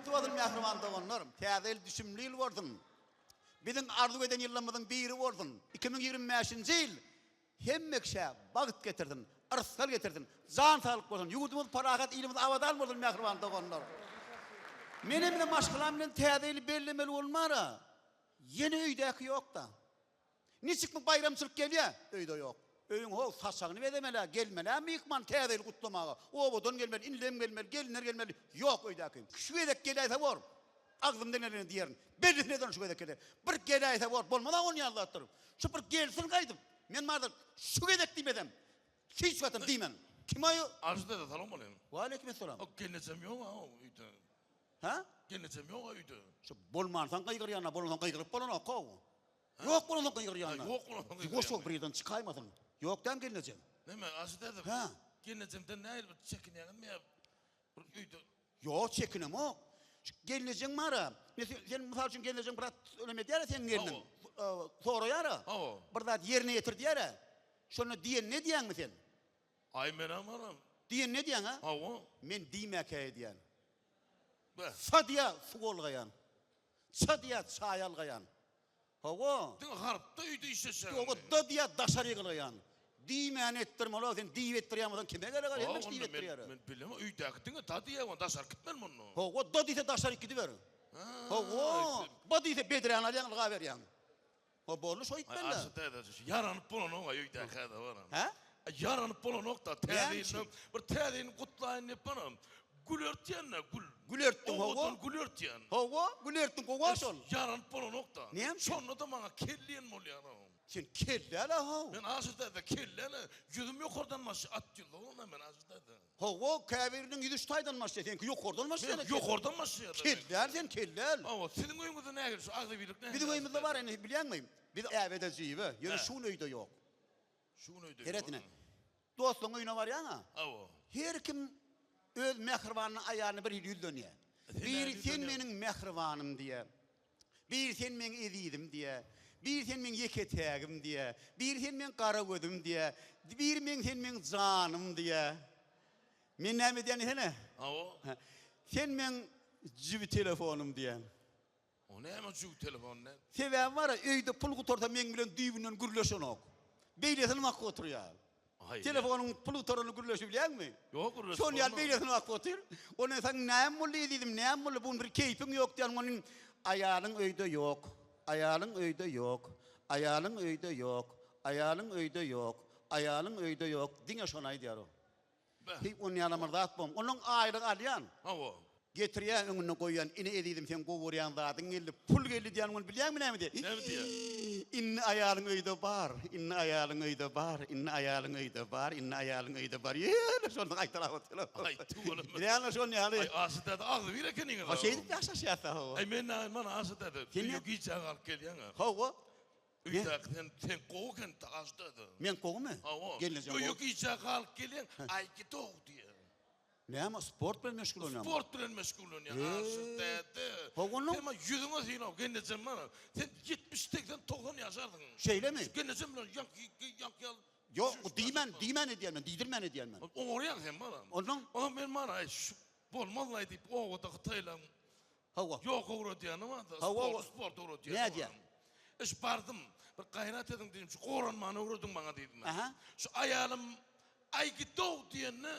Kutluvadım mehriban doğanlarım. Täze düşümlü bordun. Bizim arzu eden yıllarımızın biri bordun. 2025 yıl hemmekşe bağıt getirdin, arsal getirdin, can sağlık bolsun. Yurdumuz parahat, ilimiz avadan bolsun mehriban doğanlar. Menemle maşgılamla täze'li bellemeli olmara. Yeni öydeki yok da. Niçik bayramçılık geliyor? Öyde yok. Öyün o saçağını vedemele, gelmele, mıyıkman täze'li kutlamağa. O bodon gelmeli, inlem gelmeli, gelinler gelmeli. Yok öydeki. Şu edek geleyse var. Ağzımda nelerini diyerin. Belli neden şu edek geleyse. Bir geleyse var. Bolmadan onu yanlattırım. Şu bir gelsin kaydım. Men mardır. Şu edek demedem. Hiç vatım deymem. Kim ayı? Arzuda da salam olayım. Ve aleykümselam. O gelmesem yok ha uydu. Ha? Gelmesem yok uydu. Şu bolmansan kaygır yanına, bolmansan kaygırıp bolana kov. Yok bolmansan kaygır yanına. Yok bolmansan kaygır yanına. Yok bir yerden çıkaymadın. Yoktan geleceğim. Neme arzuda da. Ha? Gelmesem de ne bir çekinen mi ya? Uydu. Yok çekinem o. Geleceğim mara. Sen misal için geleceğim bırak öyle diyara sen geldin. Sonra yara. Burada yerine getir diyara. Şunu diyen ne diyen mi sen? Ay meram aram. Diyen ne diyen ha? Hava. Men diymek diyen. Be. Sadiya su olgayan. Sadiya çay algayan. Hava. Dün harpta uydu işte sen. Yok da diye daşarı kılgayan. Diymeyen ettirme ola sen diye ettireyemeden kime gerek var? Hemen diye ettireyere. Men bilmem uydu akıtın tadı ya daşar gitmem bunu. Hava da diye daşarı gidiver. Hava. Bu diye bedreyan alayan alga veriyan. O bolu şoyt belli. Aslında da yaranıp bunu o uydu akada var. Ha? Yaranıp bunu nokta tədin bir tədin qutlayın yapanım. Gülörtyen ne gül. Gülörtün hava. Gülörtyen. Hava. Gülörtün hava sol. Yaranıp bunu nokta. Neyem? Sonra da bana kelleyen mol yanım. Sen kelle la hava. Ben aslında da kellene yüzüm yok oradan maç at yılda ona ben aslında da. Hava kaverinin yüzü taydan maç sen yok oradan maç sen. Yok oradan maç ya. Kelle sen kelle. Ama senin oyununda ne geliyor? Ağzı birlik ne? Bizim oyumuzda var yani biliyor musun? Biz evdeciyiz. Yani şu neyde yok. Şu neydi? Heretine. Dostluğun oyuna var ya ha. Her kim öz mehribanının ayağını bir yıl dönüyor. Bir sen benim mehribanım diye. Bir sen benim ezidim diye. Bir sen benim yeketeğim diye. Bir sen benim kara gözüm diye. Bir sen benim canım diye. Men ne diyen ne? Sen benim cübi telefonum diye. O ne hemen şu telefon ne? Seven var ya öyde pul kutorda men bilen düğünün gürleşen ok. Beylesini makka oturuyor. Telefonun pul kutorunu gürleşi bilen mi? Yok gürleşi. Son yal beylesini makka otur. Ona sen ne mullu dedim, ne mullu bunun bir keyfin yok diyen onun ayağın öyde yok. Ayağın öyde yok. Ayağın öyde yok. Ayağın öyde yok. Ayağın öyde yok. Dine şonay diyor o. Hiç onun yanımda atmam. Onun ayrı alyan. Getiriyor önüne koyuyan, ini ediydim sen kovuruyan zaten geldi, pul geldi diyen onu biliyor musun ne diye? Ne diyor? İnne ayağın öyde bar, inne ayağın öyde bar, inne ayağın öyde bar, inne ayağın öyde bar. Yeee, şunu ay tarafı telefon. Ay tuğalım. Biliyor şunu yani? Ay aslında da ağzı bir ekenin. O şeydi yaşa şeyata o. Ay men aslında da. Yok hiç ağal geliyor. Hava. Uyda sen koğuken aslında da. Men koğu mu? Geleceğim. Yok hiç ağal geliyor. Ay git o diye. Ne ama sport bilen meşgul oluyor. Sport bilen meşgul oluyor. Aslında. Ama yüzüne zeyno geleceğim bana. Sen 70'ten 90 yaşardın. Şeyle mi? Geleceğim lan yak. Yok dimen ne diyen ben, didirmen ne diyen ben. Oraya sen bana. Onun ben bana şu bolmalıydı o da Tayland. Hava. Yok uğra diyen ama sport uğra diyen. Ne diyen? İş bardım. Bir gayret edin dedim şu koranmanı uğradın bana dedim. Aha. Şu ayağım ay git o diyen ne?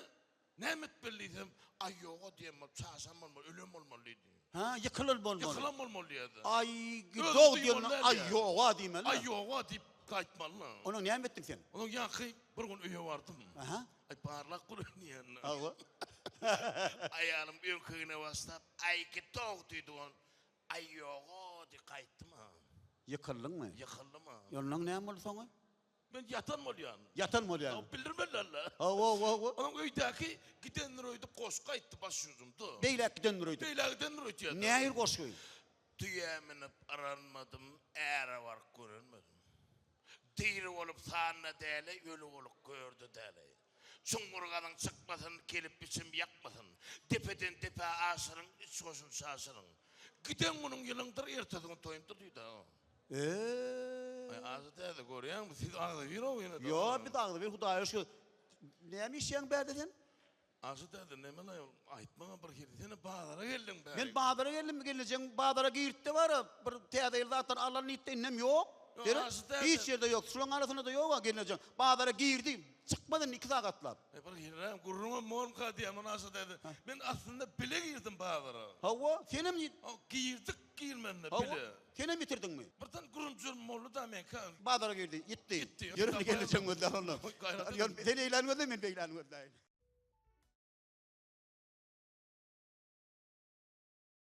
Nemet belliydim. Ay yok diyemem. Çağırsam olmalı. Ölüm olmalıydı. Ha yıkılır olmalı. Yıkılam olmalıydı. Ay doğ diyorsun. Ay yok diyeyim ben. Ay yok deyip kayıtmalı. Onu ne ettin sen? Onun yakı bir gün üye vardım. Aha. Ay parlak kurun yanına. Allah. Ayağım bir kıyına bastap. Ay ki doğ dedi on. Ay yok diye kayıttım ha. Yıkıldın mı? Yıkıldım ha. Yolun ne yapmalı sana? Ben yatan mı oluyor? Yatan mı oluyor? Bildirmelerle. Hava. Onun öydeki gidenler oydu koşka etti başyüzümdü. Beylek gidenler oydu. Beylek gidenler oydu ya. Ne ayır koşkuyu? Tüyeminip aranmadım, eğre var görünmedim. Diri olup sağına değerli, ölü olup gördü değerli. Çungurgadan çıkmasın, gelip biçim yakmasın. Tepeden tepe asırın, iç koşun sasırın. Giden bunun yılındır, ertedin toyundur duydu. Ağzı değerli görüyor musun? Siz ağzı bir o yine. Yok bir dağlı bir hudaya şu. Neymiş yan berdedin? Aşı dedi ne bana aytma bir kere seni bazara geldin be. Men badara geleceğim, badara girdi var, bir täze zatdan Allah'ın itte innem yok. Yok, Dere, aşı täze. hiç yerde yok, şunun arasında da yok geleceğim. Badara girdim, çıkmadan 2 saatlap. Bir kere gurruma mor kadiyam onu aşı dedi. Ben aslında bile girdim bazara. Hava, senem O girdik girmenle hava, bile. senem bitirdin mi? Birden gurumcur morlu da men kan. Badara girdi, gitti. Gitti. Yarın geleceğim ondan onu. Gayret edin. Sen eğlenmedin mi, ben eğlenmedim.